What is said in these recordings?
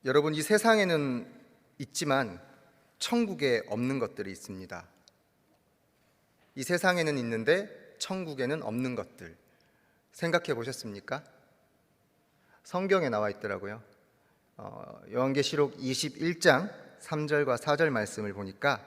여러분, 이 세상에는 있지만 천국에 없는 것들이 있습니다. 이 세상에는 있는데 천국에는 없는 것들, 생각해 보셨습니까? 성경에 나와 있더라고요. 요한계시록 21장 3절과 4절 말씀을 보니까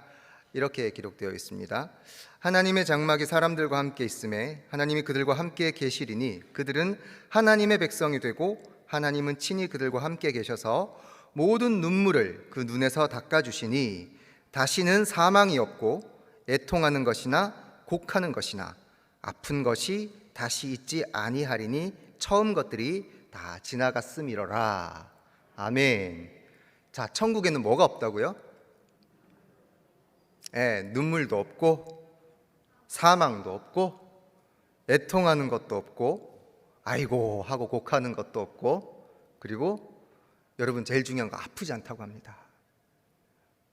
이렇게 기록되어 있습니다. 하나님의 장막이 사람들과 함께 있음에 하나님이 그들과 함께 계시리니 그들은 하나님의 백성이 되고 하나님은 친히 그들과 함께 계셔서 모든 눈물을 그 눈에서 닦아주시니 다시는 사망이 없고 애통하는 것이나 곡하는 것이나 아픈 것이 다시 있지 아니하리니 처음 것들이 다 지나갔음이로라. 아멘. 자, 천국에는 뭐가 없다고요? 눈물도 없고 사망도 없고 애통하는 것도 없고 아이고 하고 곡하는 것도 없고, 그리고 여러분 제일 중요한 거 아프지 않다고 합니다.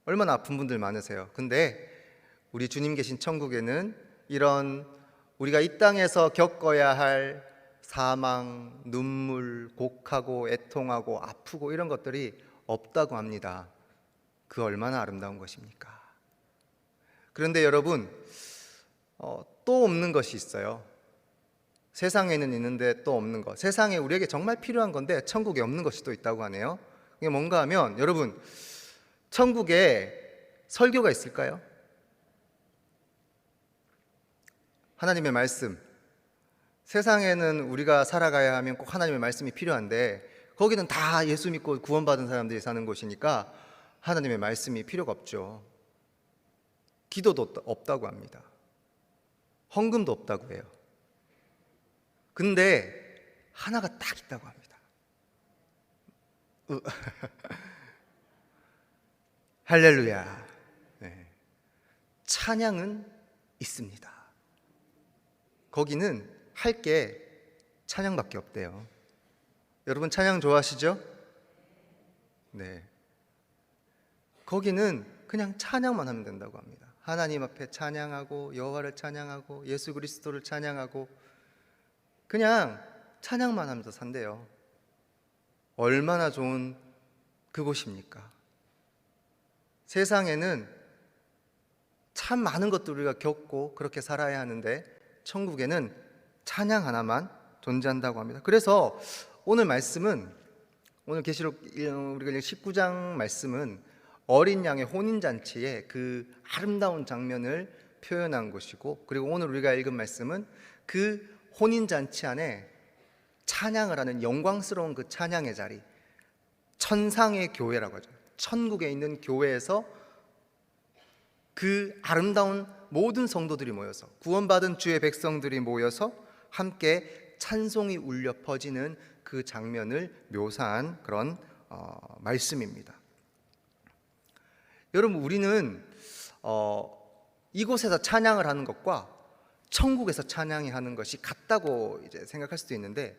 얼마나 아픈 분들 많으세요. 근데 우리 주님 계신 천국에는 이런 우리가 이 땅에서 겪어야 할 사망, 눈물, 곡하고 애통하고 아프고 이런 것들이 없다고 합니다. 그 얼마나 아름다운 것입니까? 그런데 여러분, 또 없는 것이 있어요. 세상에는 있는데 또 없는 것. 세상에 우리에게 정말 필요한 건데 천국에 없는 것이 또 있다고 하네요. 이게 뭔가 하면, 여러분, 천국에 설교가 있을까요? 하나님의 말씀. 세상에는 우리가 살아가야 하면 꼭 하나님의 말씀이 필요한데 거기는 다 예수 믿고 구원받은 사람들이 사는 곳이니까 하나님의 말씀이 필요가 없죠. 기도도 없다고 합니다. 헌금도 없다고 해요. 근데 하나가 딱 있다고 합니다. 할렐루야. 네. 찬양은 있습니다. 거기는 할 게 찬양밖에 없대요. 여러분 찬양 좋아하시죠? 네. 거기는 그냥 찬양만 하면 된다고 합니다. 하나님 앞에 찬양하고 여호와를 찬양하고 예수 그리스도를 찬양하고 그냥 찬양만 하면서 산대요. 얼마나 좋은 그곳입니까? 세상에는 참 많은 것들 우리가 겪고 그렇게 살아야 하는데 천국에는 찬양 하나만 존재한다고 합니다. 그래서 오늘 말씀은, 오늘 계시록 우리가 19장 말씀은 어린 양의 혼인잔치의 그 아름다운 장면을 표현한 것이고, 그리고 오늘 우리가 읽은 말씀은 그 혼인잔치 안에 찬양을 하는 영광스러운 그 찬양의 자리, 천상의 교회라고 하죠. 천국에 있는 교회에서 그 아름다운 모든 성도들이 모여서, 구원받은 주의 백성들이 모여서 함께 찬송이 울려 퍼지는 그 장면을 묘사한 그런 말씀입니다. 여러분, 우리는 이곳에서 찬양을 하는 것과 천국에서 찬양이 하는 것이 같다고 이제 생각할 수도 있는데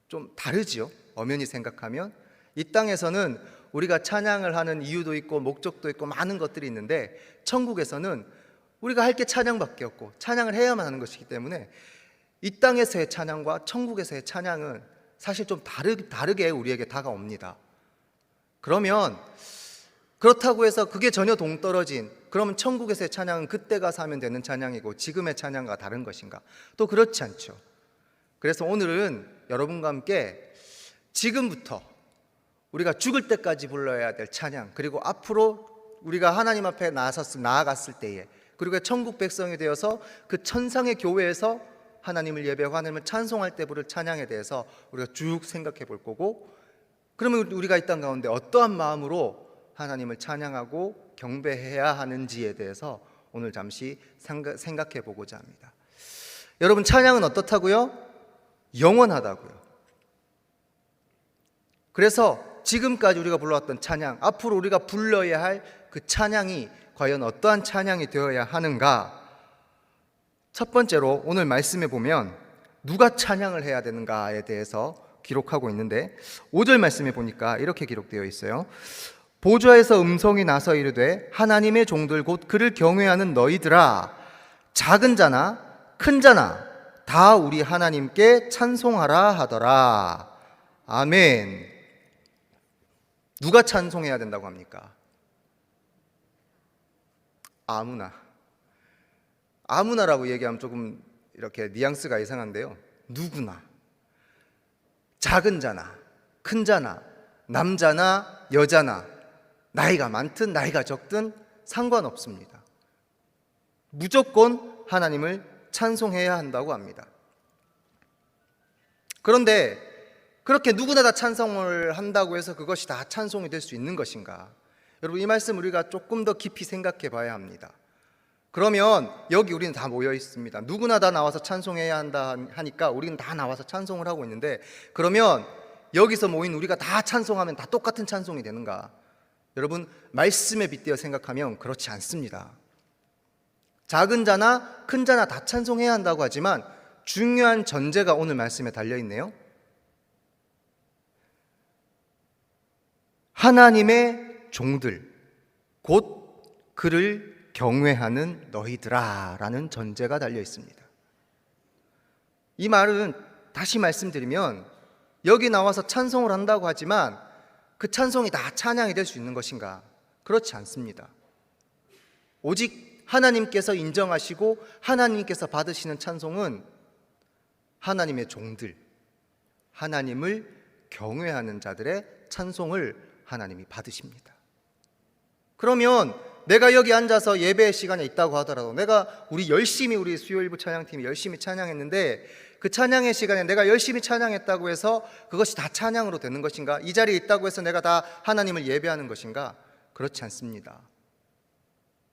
좀 다르지요. 엄연히 생각하면 이 땅에서는 우리가 찬양을 하는 이유도 있고 목적도 있고 많은 것들이 있는데 천국에서는 우리가 할 게 찬양밖에 없고 찬양을 해야만 하는 것이기 때문에 이 땅에서의 찬양과 천국에서의 찬양은 사실 좀 다르게 우리에게 다가옵니다. 그러면 그렇다고 해서 그게 전혀 동떨어진, 그러면 천국에서의 찬양은 그때 가서 하면 되는 찬양이고 지금의 찬양과 다른 것인가? 또 그렇지 않죠. 그래서 오늘은 여러분과 함께 지금부터 우리가 죽을 때까지 불러야 될 찬양, 그리고 앞으로 우리가 하나님 앞에 나아갔을 때에, 그리고 천국 백성이 되어서 그 천상의 교회에서 하나님을 예배하고 하나님을 찬송할 때 부를 찬양에 대해서 우리가 쭉 생각해 볼 거고, 그러면 우리가 이 땅 가운데 어떠한 마음으로 하나님을 찬양하고 경배해야 하는지에 대해서 오늘 잠시 생각해 보고자 합니다. 여러분, 찬양은 어떻다고요? 영원하다고요. 그래서 지금까지 우리가 불러왔던 찬양, 앞으로 우리가 불러야 할 그 찬양이 과연 어떠한 찬양이 되어야 하는가? 첫 번째로 오늘 말씀에 보면 누가 찬양을 해야 되는가에 대해서 기록하고 있는데 5절 말씀에 보니까 이렇게 기록되어 있어요. 보좌에서 음성이 나서 이르되 하나님의 종들 곧 그를 경외하는 너희들아, 작은 자나 큰 자나 다 우리 하나님께 찬송하라 하더라. 아멘. 누가 찬송해야 된다고 합니까? 아무나. 아무나라고 얘기하면 조금 이렇게 뉘앙스가 이상한데요. 누구나. 작은 자나 큰 자나 남자나 여자나 나이가 많든 나이가 적든 상관없습니다. 무조건 하나님을 찬송해야 한다고 합니다. 그런데 그렇게 누구나 다 찬송을 한다고 해서 그것이 다 찬송이 될 수 있는 것인가? 여러분, 이 말씀 우리가 조금 더 깊이 생각해 봐야 합니다. 그러면 여기 우리는 다 모여 있습니다. 누구나 다 나와서 찬송해야 한다 하니까 우리는 다 나와서 찬송을 하고 있는데, 그러면 여기서 모인 우리가 다 찬송하면 다 똑같은 찬송이 되는가? 여러분, 말씀에 빗대어 생각하면 그렇지 않습니다. 작은 자나 큰 자나 다 찬송해야 한다고 하지만 중요한 전제가 오늘 말씀에 달려 있네요. 하나님의 종들, 곧 그를 경외하는 너희들아 라는 전제가 달려 있습니다. 이 말은 다시 말씀드리면, 여기 나와서 찬송을 한다고 하지만 그 찬송이 다 찬양이 될 수 있는 것인가? 그렇지 않습니다. 오직 하나님께서 인정하시고 하나님께서 받으시는 찬송은 하나님의 종들, 하나님을 경외하는 자들의 찬송을 하나님이 받으십니다. 그러면 내가 여기 앉아서 예배 시간에 있다고 하더라도, 내가 우리 수요일부 찬양팀이 열심히 찬양했는데 그 찬양의 시간에 내가 열심히 찬양했다고 해서 그것이 다 찬양으로 되는 것인가? 이 자리에 있다고 해서 내가 다 하나님을 예배하는 것인가? 그렇지 않습니다.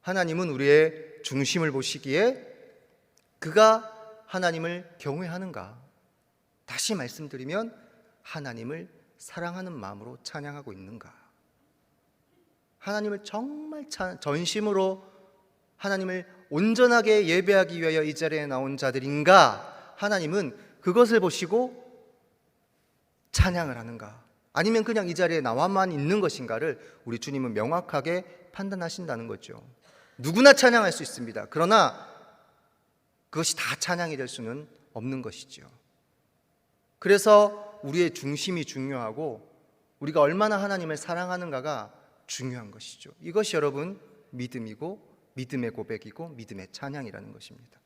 하나님은 우리의 중심을 보시기에 그가 하나님을 경외하는가? 다시 말씀드리면 하나님을 사랑하는 마음으로 찬양하고 있는가? 하나님을 정말 전심으로 하나님을 온전하게 예배하기 위하여 이 자리에 나온 자들인가? 하나님은 그것을 보시고 찬양을 하는가? 아니면 그냥 이 자리에 나와만 있는 것인가를 우리 주님은 명확하게 판단하신다는 거죠. 누구나 찬양할 수 있습니다. 그러나 그것이 다 찬양이 될 수는 없는 것이죠. 그래서 우리의 중심이 중요하고 우리가 얼마나 하나님을 사랑하는가가 중요한 것이죠. 이것이 여러분 믿음이고 믿음의 고백이고 믿음의 찬양이라는 것입니다.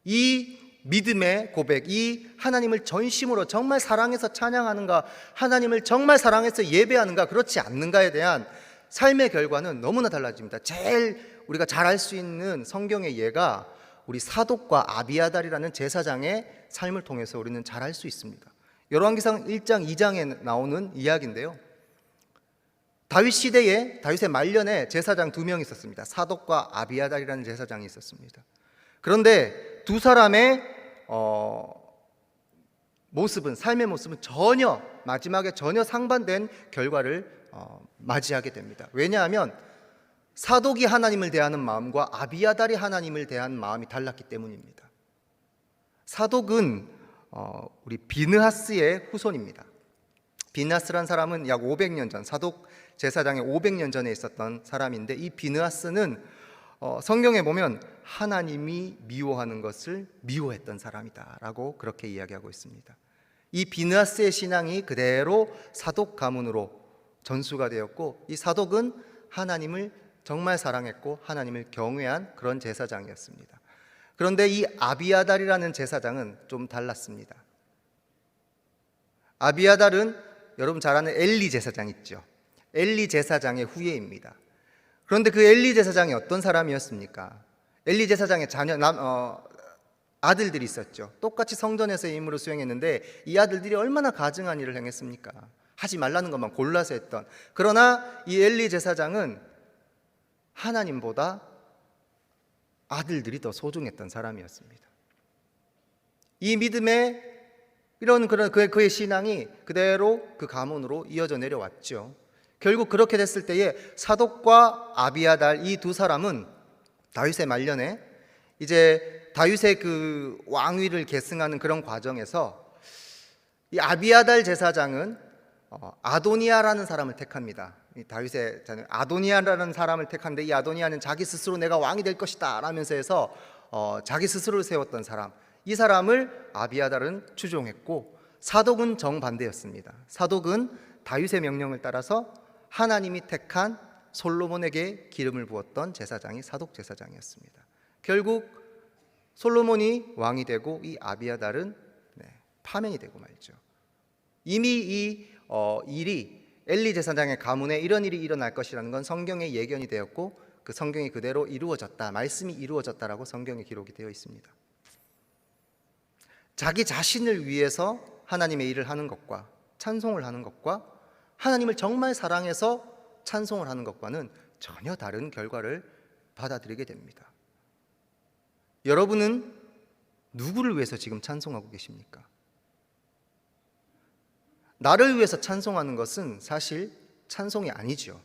이 믿음의 고백, 이 하나님을 전심으로 정말 사랑해서 찬양하는가, 하나님을 정말 사랑해서 예배하는가, 그렇지 않는가에 대한 삶의 결과는 너무나 달라집니다. 제일 우리가 잘 알 수 있는 성경의 예가 우리 사독과 아비아달이라는 제사장의 삶을 통해서 우리는 잘 알 수 있습니다. 열왕기상 1장 2장에 나오는 이야기인데요, 다윗 시대에, 다윗의 말년에 제사장 2명이 있었습니다. 사독과 아비아달이라는 제사장이 있었습니다. 그런데 두 사람의 삶의 모습은 마지막에 전혀 상반된 결과를 맞이하게 됩니다. 왜냐하면 사독이 하나님을 대하는 마음과 아비아달이 하나님을 대하는 마음이 달랐기 때문입니다. 사독은 우리 비느하스의 후손입니다. 비느하스란 사람은 약 500년 전, 사독 제사장의 500년 전에 있었던 사람인데, 이 비느하스는 성경에 보면 하나님이 미워하는 것을 미워했던 사람이다라고 그렇게 이야기하고 있습니다. 이 비느하스의 신앙이 그대로 사독 가문으로 전수가 되었고, 이 사독은 하나님을 정말 사랑했고 하나님을 경외한 그런 제사장이었습니다. 그런데 이 아비아달이라는 제사장은 좀 달랐습니다. 아비아달은 여러분 잘 아는 엘리 제사장 있죠. 엘리 제사장의 후예입니다. 그런데 그 엘리 제사장이 어떤 사람이었습니까? 엘리 제사장의 아들들이 있었죠. 똑같이 성전에서의 임무를 수행했는데 이 아들들이 얼마나 가증한 일을 행했습니까? 하지 말라는 것만 골라서 했던. 그러나 이 엘리 제사장은 하나님보다 아들들이 더 소중했던 사람이었습니다. 이 믿음의 그런 그의 신앙이 그대로 그 가문으로 이어져 내려왔죠. 결국 그렇게 됐을 때에 사독과 아비아달, 이 두 사람은 다윗의 말년에 이제 다윗의 그 왕위를 계승하는 그런 과정에서 이 아비아달 제사장은 아도니아라는 사람을 택합니다. 다윗의 자녀 아도니아라는 사람을 택한데, 이 아도니아는 자기 스스로 내가 왕이 될 것이다 라면서 해서 자기 스스로를 세웠던 사람, 이 사람을 아비아달은 추종했고, 사독은 정반대였습니다. 사독은 다윗의 명령을 따라서 하나님이 택한 솔로몬에게 기름을 부었던 제사장이 사독 제사장이었습니다. 결국 솔로몬이 왕이 되고 이 아비아달은 파면이 되고 말죠. 이미 이 일이 엘리 제사장의 가문에 이런 일이 일어날 것이라는 건 성경에 예견이 되었고 그 성경이 그대로 이루어졌다, 말씀이 이루어졌다라고 성경에 기록이 되어 있습니다. 자기 자신을 위해서 하나님의 일을 하는 것과 찬송을 하는 것과 하나님을 정말 사랑해서 찬송을 하는 것과는 전혀 다른 결과를 받아들이게 됩니다. 여러분은 누구를 위해서 지금 찬송하고 계십니까? 나를 위해서 찬송하는 것은 사실 찬송이 아니지요.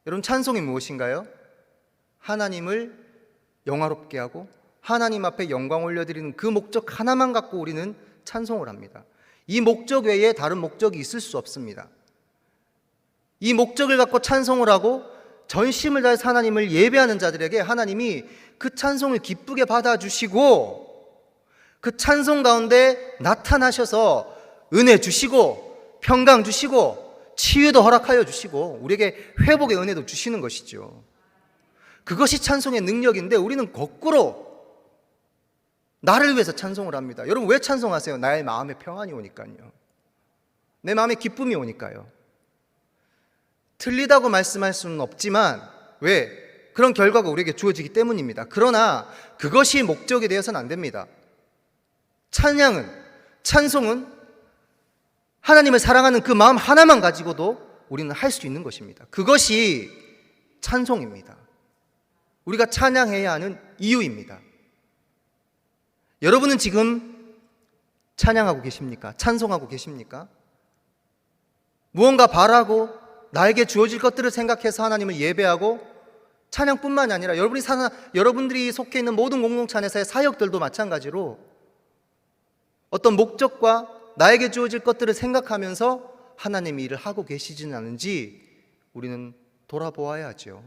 여러분, 찬송이 무엇인가요? 하나님을 영화롭게 하고 하나님 앞에 영광 올려드리는 그 목적 하나만 갖고 우리는 찬송을 합니다. 이 목적 외에 다른 목적이 있을 수 없습니다. 이 목적을 갖고 찬송을 하고 전심을 다해서 하나님을 예배하는 자들에게 하나님이 그 찬송을 기쁘게 받아주시고 그 찬송 가운데 나타나셔서 은혜 주시고 평강 주시고 치유도 허락하여 주시고 우리에게 회복의 은혜도 주시는 것이죠. 그것이 찬송의 능력인데 우리는 거꾸로 나를 위해서 찬송을 합니다. 여러분, 왜 찬송하세요? 나의 마음에 평안이 오니까요. 내 마음에 기쁨이 오니까요. 틀리다고 말씀할 수는 없지만 왜? 그런 결과가 우리에게 주어지기 때문입니다. 그러나 그것이 목적이 되어서는 안 됩니다. 찬송은 하나님을 사랑하는 그 마음 하나만 가지고도 우리는 할 수 있는 것입니다. 그것이 찬송입니다. 우리가 찬양해야 하는 이유입니다. 여러분은 지금 찬양하고 계십니까? 찬송하고 계십니까? 무언가 바라고 나에게 주어질 것들을 생각해서 하나님을 예배하고 찬양뿐만이 아니라 여러분들이 속해 있는 모든 공동체 안에서의 사역들도 마찬가지로 어떤 목적과 나에게 주어질 것들을 생각하면서 하나님의 일을 하고 계시지는 않은지 우리는 돌아보아야 하죠.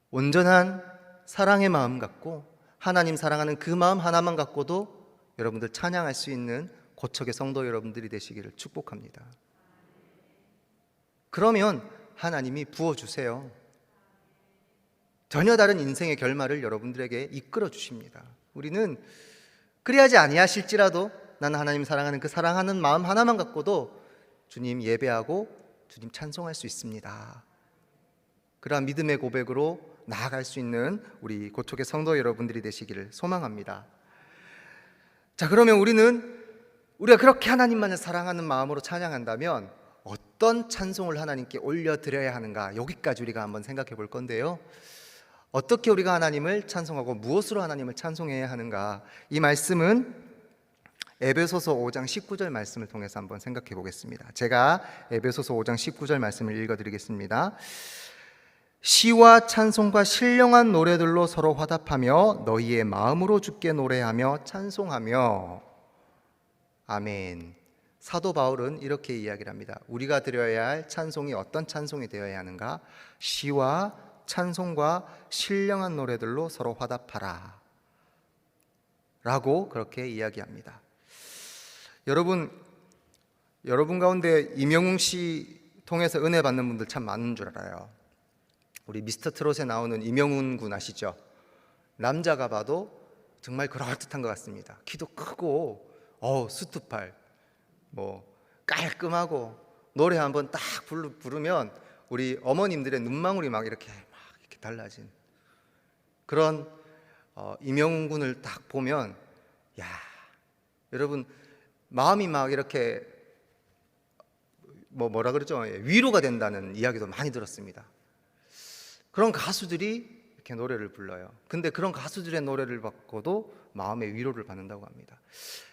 온전한 사랑의 마음 갖고 하나님 사랑하는 그 마음 하나만 갖고도 여러분들 찬양할 수 있는 고척의 성도 여러분들이 되시기를 축복합니다. 그러면 하나님이 부어주세요. 전혀 다른 인생의 결말을 여러분들에게 이끌어 주십니다. 우리는 그리하지 아니하실지라도 나는 하나님 사랑하는 그 사랑하는 마음 하나만 갖고도 주님 예배하고 주님 찬송할 수 있습니다. 그러한 믿음의 고백으로 나아갈 수 있는 우리 고척의 성도 여러분들이 되시기를 소망합니다. 자, 그러면 우리가 그렇게 하나님만을 사랑하는 마음으로 찬양한다면 어떤 찬송을 하나님께 올려드려야 하는가, 여기까지 우리가 한번 생각해 볼 건데요. 어떻게 우리가 하나님을 찬송하고 무엇으로 하나님을 찬송해야 하는가, 이 말씀은 에베소서 5장 19절 말씀을 통해서 한번 생각해 보겠습니다. 제가 에베소서 5장 19절 말씀을 읽어드리겠습니다. 시와 찬송과 신령한 노래들로 서로 화답하며 너희의 마음으로 주께 노래하며 찬송하며. 아멘. 사도 바울은 이렇게 이야기를 합니다. 우리가 드려야 할 찬송이 어떤 찬송이 되어야 하는가? 시와 찬송과 신령한 노래들로 서로 화답하라 라고 그렇게 이야기합니다. 여러분 가운데 임영웅 씨 통해서 은혜 받는 분들 참 많은 줄 알아요. 우리 미스터 트롯에 나오는 임영웅 군 아시죠? 남자가 봐도 정말 그럴듯한 것 같습니다. 키도 크고 수트팔, 깔끔하고 노래 한번 딱 부르면 우리 어머님들의 눈망울이 막 이렇게 달라진 그런 임영웅 군을 딱 보면, 야, 여러분 마음이 막 이렇게 뭐라 그러죠? 위로가 된다는 이야기도 많이 들었습니다. 그런 가수들이 이렇게 노래를 불러요. 근데 그런 가수들의 노래를 받고도 마음의 위로를 받는다고 합니다.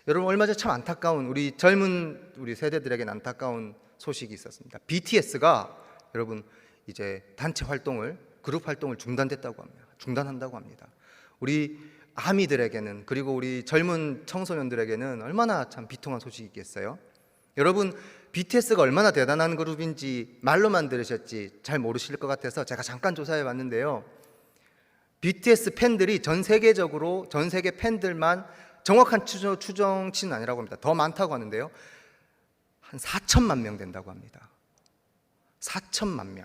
여러분, 얼마 전에 참 안타까운, 우리 젊은 우리 세대들에게는 안타까운 소식이 있었습니다. BTS가 여러분 이제 단체 활동을, 그룹 활동을 중단한다고 합니다. 우리 아미들에게는, 그리고 우리 젊은 청소년들에게는 얼마나 참 비통한 소식이겠어요. 여러분, BTS가 얼마나 대단한 그룹인지 말로만 들으셨지 잘 모르실 것 같아서 제가 잠깐 조사해 봤는데요. BTS 팬들이 전 세계 팬들만 정확한 추정치는 아니라고 합니다. 더 많다고 하는데요, 한 4천만 명 된다고 합니다. 4천만 명.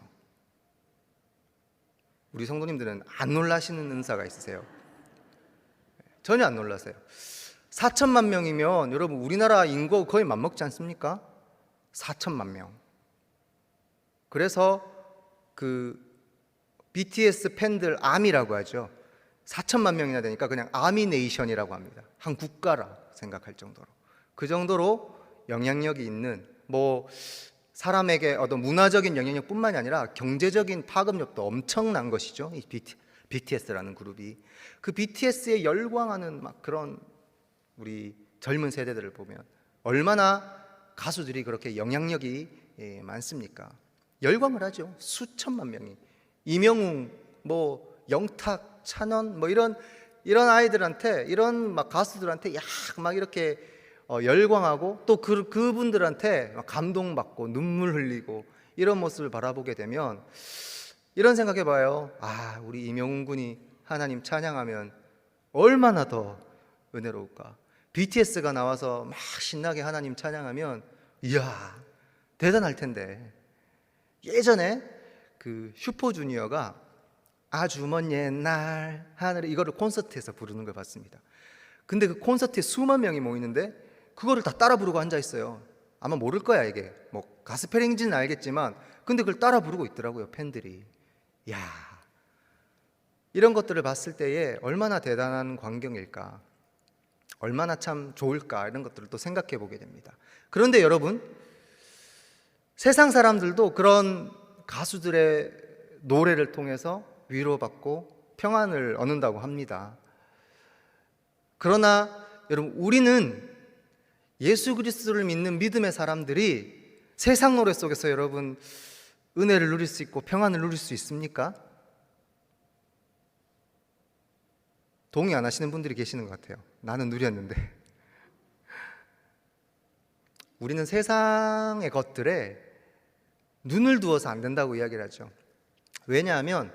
우리 성도님들은 안 놀라시는 은사가 있으세요? 전혀 안 놀라세요. 4천만 명이면 여러분 우리나라 인구 거의 맞먹지 않습니까? 4천만 명. 그래서 그 BTS 팬들 아미라고 하죠. 4천만 명이나 되니까 그냥 아미네이션이라고 합니다. 한 국가라 생각할 정도로. 그 정도로 영향력이 있는, 뭐 사람에게 어떤 문화적인 영향력뿐만이 아니라 경제적인 파급력도 엄청난 것이죠. 이 BTS라는 그룹이. 그 BTS에 열광하는 막 그런 우리 젊은 세대들을 보면 얼마나 가수들이 그렇게 영향력이 많습니까? 열광을 하죠. 수천만 명이. 이명웅, 뭐 영탁, 찬원, 뭐 이런 아이들한테, 이런 막 가수들한테 막 이렇게 열광하고, 또 그분들한테 감동받고 눈물 흘리고 이런 모습을 바라보게 되면 이런 생각해봐요. 아, 우리 이명웅 군이 하나님 찬양하면 얼마나 더 은혜로울까. BTS가 나와서 막 신나게 하나님 찬양하면 이야, 대단할 텐데. 예전에 그 슈퍼주니어가 아주 먼 옛날 하늘에, 이거를 콘서트에서 부르는 걸 봤습니다. 근데 그 콘서트에 수만 명이 모이는데 그거를 다 따라 부르고 앉아 있어요. 아마 모를 거야, 이게 뭐 가스펠인지는 알겠지만, 근데 그걸 따라 부르고 있더라고요, 팬들이. 야, 이런 것들을 봤을 때에 얼마나 대단한 광경일까, 얼마나 참 좋을까, 이런 것들을 또 생각해 보게 됩니다. 그런데 여러분, 세상 사람들도 그런 가수들의 노래를 통해서 위로받고 평안을 얻는다고 합니다. 그러나 여러분, 우리는 예수 그리스도를 믿는 믿음의 사람들이 세상 노래 속에서 여러분 은혜를 누릴 수 있고 평안을 누릴 수 있습니까? 동의 안 하시는 분들이 계시는 것 같아요. 나는 누렸는데. 우리는 세상의 것들에 눈을 두어서 안 된다고 이야기를 하죠. 왜냐하면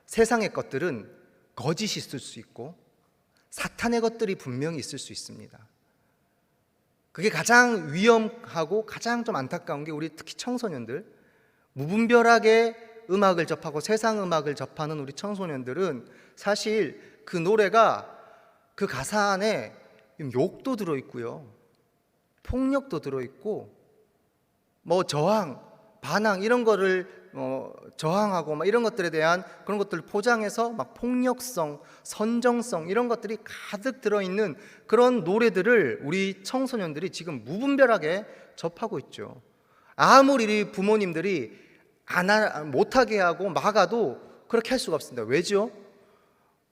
세상의 것들은 거짓이 있을 수 있고 사탄의 것들이 분명히 있을 수 있습니다. 그게 가장 위험하고 가장 좀 안타까운 게, 우리 특히 청소년들, 무분별하게 음악을 접하고 세상 음악을 접하는 우리 청소년들은 사실 그 노래가, 그 가사 안에 욕도 들어있고요, 폭력도 들어있고, 뭐 저항, 반항 이런 거를 저항하고 막 이런 것들에 대한 그런 것들을 포장해서 막 폭력성, 선정성 이런 것들이 가득 들어있는 그런 노래들을 우리 청소년들이 지금 무분별하게 접하고 있죠. 아무리 부모님들이 못하게 하고 막아도 그렇게 할 수가 없습니다. 왜죠?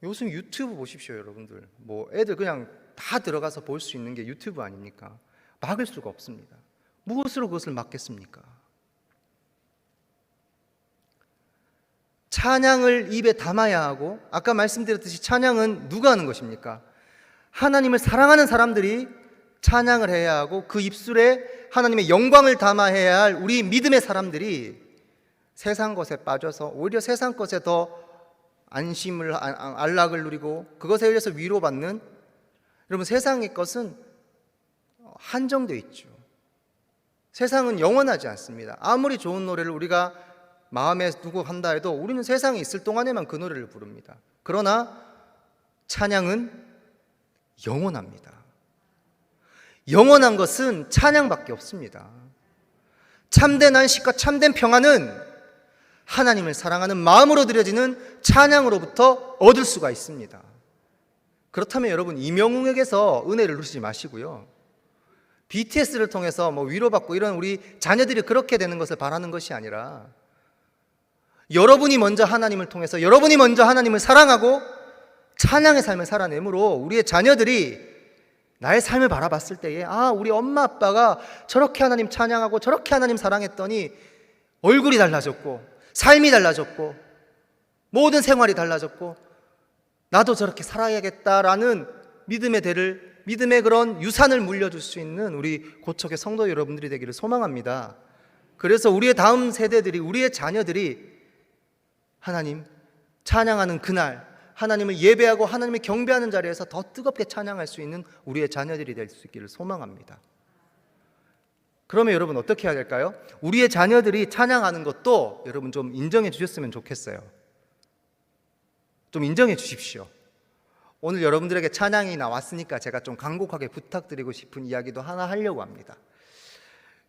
요즘 유튜브 보십시오, 여러분들. 뭐 애들 그냥 다 들어가서 볼 수 있는 게 유튜브 아닙니까? 막을 수가 없습니다. 무엇으로 그것을 막겠습니까? 찬양을 입에 담아야 하고, 아까 말씀드렸듯이 찬양은 누가 하는 것입니까? 하나님을 사랑하는 사람들이 찬양을 해야 하고, 그 입술에 하나님의 영광을 담아야 할 우리 믿음의 사람들이 세상 것에 빠져서 오히려 세상 것에 더 안심을, 안락을 누리고 그것에 의해서 위로받는, 여러분 세상의 것은 한정되어 있죠. 세상은 영원하지 않습니다. 아무리 좋은 노래를 우리가 마음에 두고 한다 해도 우리는 세상에 있을 동안에만 그 노래를 부릅니다. 그러나 찬양은 영원합니다. 영원한 것은 찬양밖에 없습니다. 참된 안식과 참된 평안은 하나님을 사랑하는 마음으로 드려지는 찬양으로부터 얻을 수가 있습니다. 그렇다면 여러분, 이명웅에게서 은혜를 누리지 마시고요, BTS를 통해서 뭐 위로받고 이런 우리 자녀들이 그렇게 되는 것을 바라는 것이 아니라, 여러분이 먼저 하나님을 통해서, 여러분이 먼저 하나님을 사랑하고 찬양의 삶을 살아내므로 우리의 자녀들이 나의 삶을 바라봤을 때에, 아, 우리 엄마 아빠가 저렇게 하나님 찬양하고 저렇게 하나님 사랑했더니 얼굴이 달라졌고 삶이 달라졌고 모든 생활이 달라졌고 나도 저렇게 살아야겠다라는 믿음의 대를, 믿음의 그런 유산을 물려줄 수 있는 우리 고척의 성도 여러분들이 되기를 소망합니다. 그래서 우리의 다음 세대들이, 우리의 자녀들이 하나님 찬양하는 그날, 하나님을 예배하고 하나님을 경배하는 자리에서 더 뜨겁게 찬양할 수 있는 우리의 자녀들이 될 수 있기를 소망합니다. 그러면 여러분 어떻게 해야 될까요? 우리의 자녀들이 찬양하는 것도 여러분 좀 인정해 주셨으면 좋겠어요. 좀 인정해 주십시오. 오늘 여러분들에게 찬양이 나왔으니까 제가 좀 간곡하게 부탁드리고 싶은 이야기도 하나 하려고 합니다.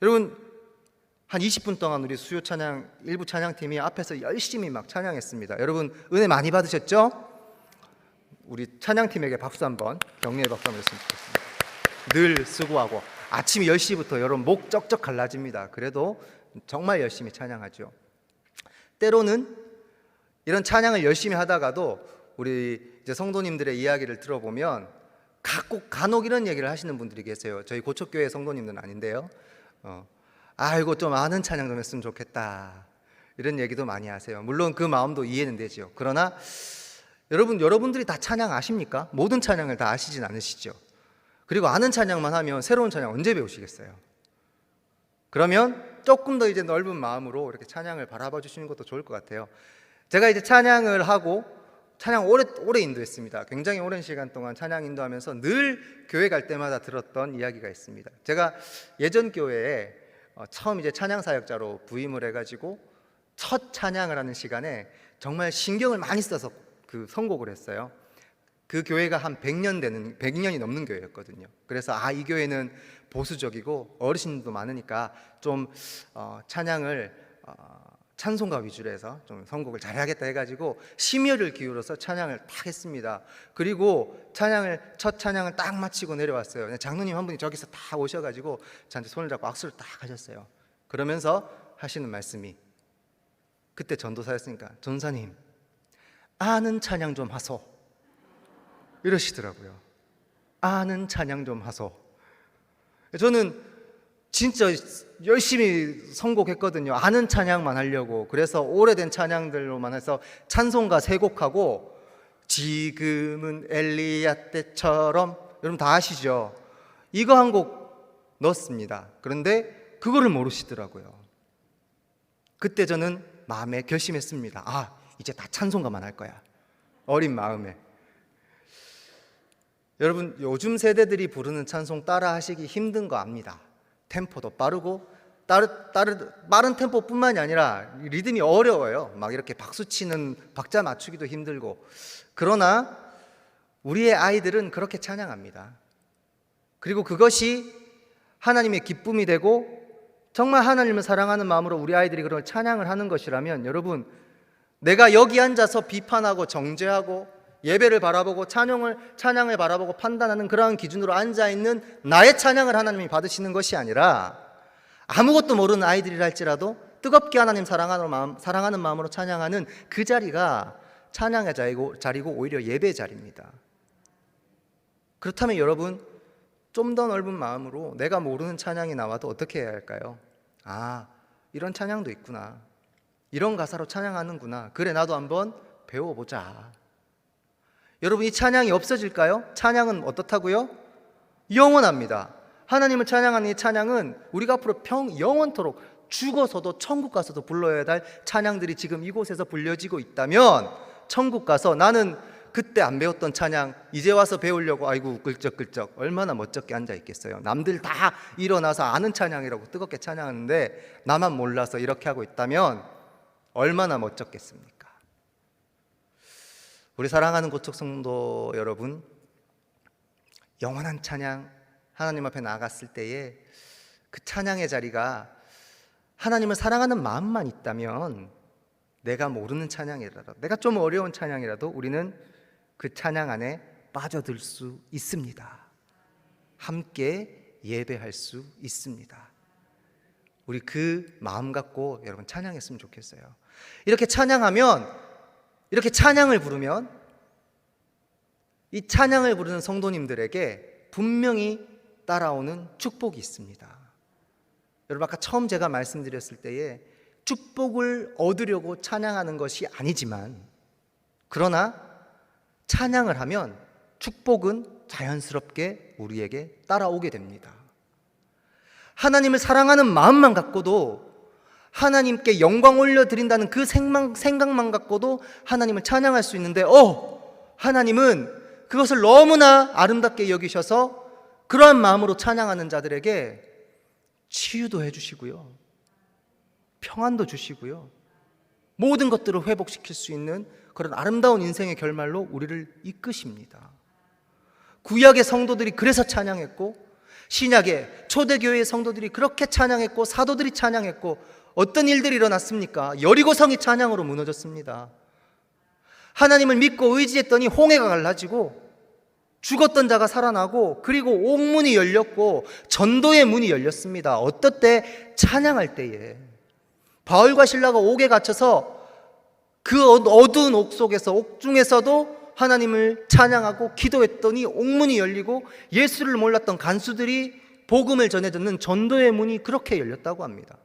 여러분 한 20분 동안 우리 수요 찬양 일부 찬양팀이 앞에서 열심히 막 찬양했습니다. 여러분 은혜 많이 받으셨죠? 우리 찬양팀에게 박수 한번, 격려의 박수 한번 했으면 좋겠습니다. 늘 수고하고 아침 10시부터 여러분 목 쩍쩍 갈라집니다. 그래도 정말 열심히 찬양하죠. 때로는 이런 찬양을 열심히 하다가도 우리 이제 성도님들의 이야기를 들어보면 간혹 이런 얘기를 하시는 분들이 계세요. 저희 고척교회 성도님들은 아닌데요. 아이고 좀 아는 찬양 좀 했으면 좋겠다, 이런 얘기도 많이 하세요. 물론 그 마음도 이해는 되죠. 그러나 여러분들이 다 찬양 아십니까? 모든 찬양을 다 아시진 않으시죠. 그리고 아는 찬양만 하면 새로운 찬양 언제 배우시겠어요? 그러면 조금 더 이제 넓은 마음으로 이렇게 찬양을 바라봐 주시는 것도 좋을 것 같아요. 제가 이제 찬양을 하고 찬양 오래 인도했습니다. 굉장히 오랜 시간 동안 찬양 인도하면서 늘 교회 갈 때마다 들었던 이야기가 있습니다. 제가 예전 교회에 처음 이제 찬양 사역자로 부임을 해가지고 첫 찬양을 하는 시간에 정말 신경을 많이 써서 그 선곡을 했어요. 그 교회가 한 100년이 넘는 교회였거든요. 그래서 이 교회는 보수적이고 어르신도 많으니까 좀 찬양을 찬송가 위주로 해서 좀 선곡을 잘해야겠다 해가지고 심혈을 기울여서 찬양을 딱 했습니다. 그리고 첫 찬양을 딱 마치고 내려왔어요. 장로님 한 분이 저기서 다 오셔가지고 저한테 손을 잡고 악수를 딱 하셨어요. 그러면서 하시는 말씀이, 그때 전도사였으니까, 전사님 아는 찬양 좀 하소, 이러시더라고요. 아는 찬양 좀 하소. 저는 진짜 열심히 선곡했거든요. 아는 찬양만 하려고. 그래서 오래된 찬양들로만 해서 찬송가 3곡하고 지금은 엘리야 때처럼, 여러분 다 아시죠? 이거 한 곡 넣었습니다. 그런데 그거를 모르시더라고요. 그때 저는 마음에 결심했습니다. 이제 다 찬송가만 할 거야. 어린 마음에. 여러분 요즘 세대들이 부르는 찬송 따라 하시기 힘든 거 압니다. 템포도 빠르고 빠른 템포뿐만이 아니라 리듬이 어려워요. 막 이렇게 박수치는 박자 맞추기도 힘들고. 그러나 우리의 아이들은 그렇게 찬양합니다. 그리고 그것이 하나님의 기쁨이 되고 정말 하나님을 사랑하는 마음으로 우리 아이들이 그런 찬양을 하는 것이라면, 여러분 내가 여기 앉아서 비판하고 정죄하고 예배를 바라보고 찬양을 바라보고 판단하는 그러한 기준으로 앉아있는 나의 찬양을 하나님이 받으시는 것이 아니라, 아무것도 모르는 아이들이라 할지라도 뜨겁게 하나님 사랑하는 마음으로 찬양하는 그 자리가 찬양의 자리고 오히려 예배의 자리입니다. 그렇다면 여러분 좀 더 넓은 마음으로 내가 모르는 찬양이 나와도 어떻게 해야 할까요? 이런 찬양도 있구나, 이런 가사로 찬양하는구나, 그래 나도 한번 배워보자. 여러분 이 찬양이 없어질까요? 찬양은 어떻다고요? 영원합니다. 하나님을 찬양하는 이 찬양은 우리가 앞으로 영원토록 죽어서도 천국 가서도 불러야 할 찬양들이 지금 이곳에서 불려지고 있다면, 천국 가서 나는 그때 안 배웠던 찬양 이제 와서 배우려고 아이고 끌적끌적 얼마나 멋쩍게 앉아 있겠어요. 남들 다 일어나서 아는 찬양이라고 뜨겁게 찬양하는데 나만 몰라서 이렇게 하고 있다면 얼마나 멋쩍겠습니까? 우리 사랑하는 고척 성도 여러분, 영원한 찬양 하나님 앞에 나아갔을 때에 그 찬양의 자리가 하나님을 사랑하는 마음만 있다면, 내가 모르는 찬양이라도, 내가 좀 어려운 찬양이라도 우리는 그 찬양 안에 빠져들 수 있습니다. 함께 예배할 수 있습니다. 우리 그 마음 갖고 여러분 찬양했으면 좋겠어요. 이렇게 찬양하면, 이렇게 찬양을 부르면 이 찬양을 부르는 성도님들에게 분명히 따라오는 축복이 있습니다. 여러분 아까 처음 제가 말씀드렸을 때에 축복을 얻으려고 찬양하는 것이 아니지만, 그러나 찬양을 하면 축복은 자연스럽게 우리에게 따라오게 됩니다. 하나님을 사랑하는 마음만 갖고도, 하나님께 영광 올려드린다는 그 생각만 갖고도 하나님을 찬양할 수 있는데, 하나님은 그것을 너무나 아름답게 여기셔서 그러한 마음으로 찬양하는 자들에게 치유도 해주시고요, 평안도 주시고요, 모든 것들을 회복시킬 수 있는 그런 아름다운 인생의 결말로 우리를 이끄십니다. 구약의 성도들이 그래서 찬양했고, 신약의 초대교회의 성도들이 그렇게 찬양했고, 사도들이 찬양했고, 어떤 일들이 일어났습니까? 여리고성이 찬양으로 무너졌습니다. 하나님을 믿고 의지했더니 홍해가 갈라지고 죽었던 자가 살아나고, 그리고 옥문이 열렸고 전도의 문이 열렸습니다. 어떨 때? 찬양할 때에. 바울과 실라가 옥에 갇혀서 그 어두운 옥 속에서, 옥 중에서도 하나님을 찬양하고 기도했더니 옥문이 열리고 예수를 몰랐던 간수들이 복음을 전해 듣는 전도의 문이 그렇게 열렸다고 합니다.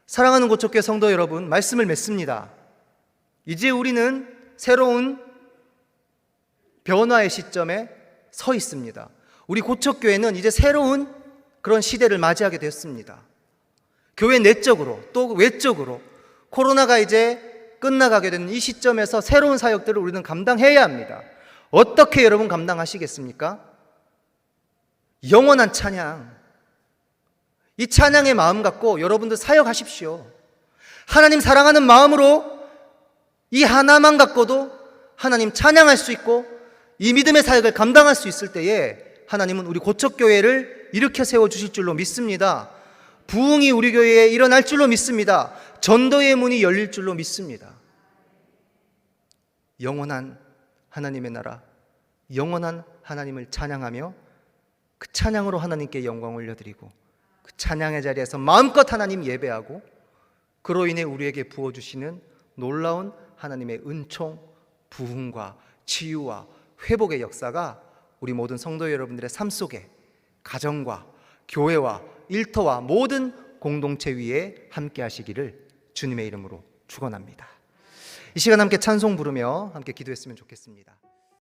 사랑하는 고척교회 성도 여러분, 말씀을 맺습니다. 이제 우리는 새로운 변화의 시점에 서 있습니다. 우리 고척교회는 이제 새로운 그런 시대를 맞이하게 됐습니다. 교회 내적으로 또 외적으로 코로나가 이제 끝나가게 되는 이 시점에서 새로운 사역들을 우리는 감당해야 합니다. 어떻게 여러분 감당하시겠습니까? 영원한 찬양, 이 찬양의 마음 갖고 여러분들 사역하십시오. 하나님 사랑하는 마음으로 이 하나만 갖고도 하나님 찬양할 수 있고 이 믿음의 사역을 감당할 수 있을 때에 하나님은 우리 고척교회를 일으켜 세워주실 줄로 믿습니다. 부흥이 우리 교회에 일어날 줄로 믿습니다. 전도의 문이 열릴 줄로 믿습니다. 영원한 하나님의 나라, 영원한 하나님을 찬양하며 그 찬양으로 하나님께 영광을 올려드리고, 그 찬양의 자리에서 마음껏 하나님 예배하고, 그로 인해 우리에게 부어주시는 놀라운 하나님의 은총, 부흥과 치유와 회복의 역사가 우리 모든 성도 여러분들의 삶 속에, 가정과 교회와 일터와 모든 공동체 위에 함께 하시기를 주님의 이름으로 축원합니다. 이 시간 함께 찬송 부르며 함께 기도했으면 좋겠습니다.